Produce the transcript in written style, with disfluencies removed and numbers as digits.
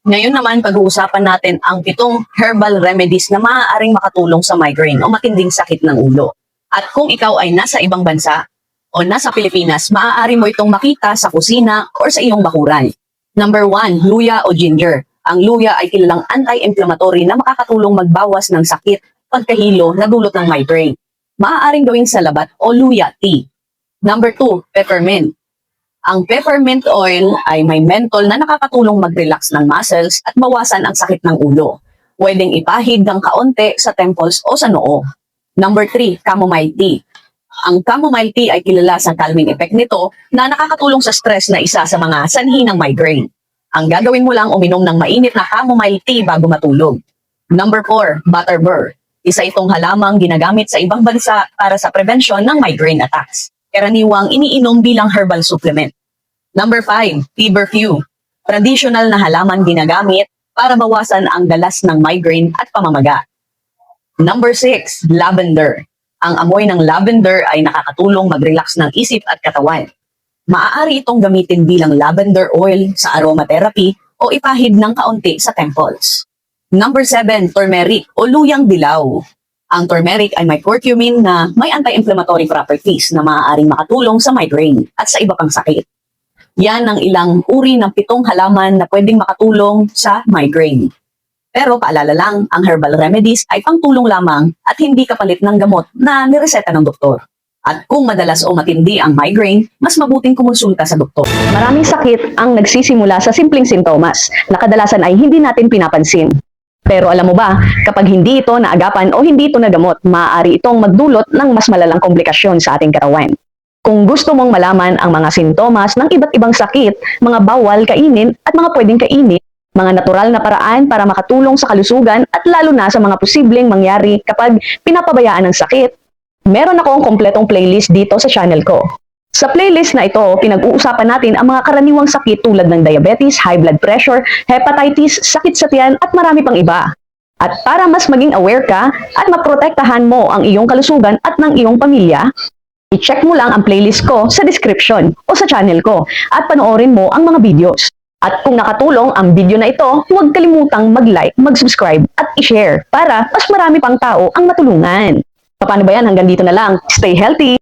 Ngayon naman, pag-uusapan natin ang 7 herbal remedies na maaaring makatulong sa migraine o matinding sakit ng ulo. At kung ikaw ay nasa ibang bansa o nasa Pilipinas, maaari mo itong makita sa kusina o sa iyong bakuran. Number 1, luya o ginger. Ang luya ay kilalang anti-inflammatory na makakatulong magbawas ng sakit, pagkahilo na dulot ng migraine. Maaaring gawing salabat o luya tea. Number 2, peppermint. Ang peppermint oil ay may menthol na nakakatulong mag-relax ng muscles at bawasan ang sakit ng ulo. Pwedeng ipahid ng kaunti sa temples o sa noo. Number 3, chamomile tea. Ang chamomile tea ay kilala sa calming effect nito na nakakatulong sa stress na isa sa mga sanhi ng migraine. Ang gagawin mo lang uminom ng mainit na chamomile tea bago matulog. Number 4, butterbur. Isa itong halamang ginagamit sa ibang bansa para sa prevention ng migraine attacks. Karaniwang iniinom bilang herbal supplement. Number 5, feverfew. Traditional na halaman ginagamit para bawasan ang dalas ng migraine at pamamaga. Number 6, lavender. Ang amoy ng lavender ay nakakatulong mag-relax ng isip at katawan. Maaari itong gamitin bilang lavender oil sa aromatherapy o ipahid ng kaunti sa temples. Number 7, turmeric o luyang dilaw. Ang turmeric ay may curcumin na may anti-inflammatory properties na maaaring makatulong sa migraine at sa iba pang sakit. Yan ang ilang uri ng 7 halaman na pwedeng makatulong sa migraine. Pero paalala lang, ang herbal remedies ay pangtulong lamang at hindi kapalit ng gamot na nireseta ng doktor. At kung madalas o matindi ang migraine, mas mabuting kumonsulta sa doktor. Maraming sakit ang nagsisimula sa simpleng sintomas na kadalasan ay hindi natin pinapansin. Pero alam mo ba, kapag hindi ito naagapan o hindi ito nagamot, maaari itong magdulot ng mas malalang komplikasyon sa ating katawan. Kung gusto mong malaman ang mga sintomas ng iba't ibang sakit, mga bawal kainin at mga pwedeng kainin, mga natural na paraan para makatulong sa kalusugan at lalo na sa mga posibleng mangyari kapag pinapabayaan ng sakit, meron akong kompletong playlist dito sa channel ko. Sa playlist na ito, pinag-uusapan natin ang mga karaniwang sakit tulad ng diabetes, high blood pressure, hepatitis, sakit sa tiyan at marami pang iba. At para mas maging aware ka at maprotektahan mo ang iyong kalusugan at ng iyong pamilya, i-check mo lang ang playlist ko sa description o sa channel ko at panoorin mo ang mga videos. At kung nakatulong ang video na ito, huwag kalimutang mag-like, mag-subscribe at i-share para mas marami pang tao ang matulungan. Paano ba yan? Hanggang dito na lang. Stay healthy!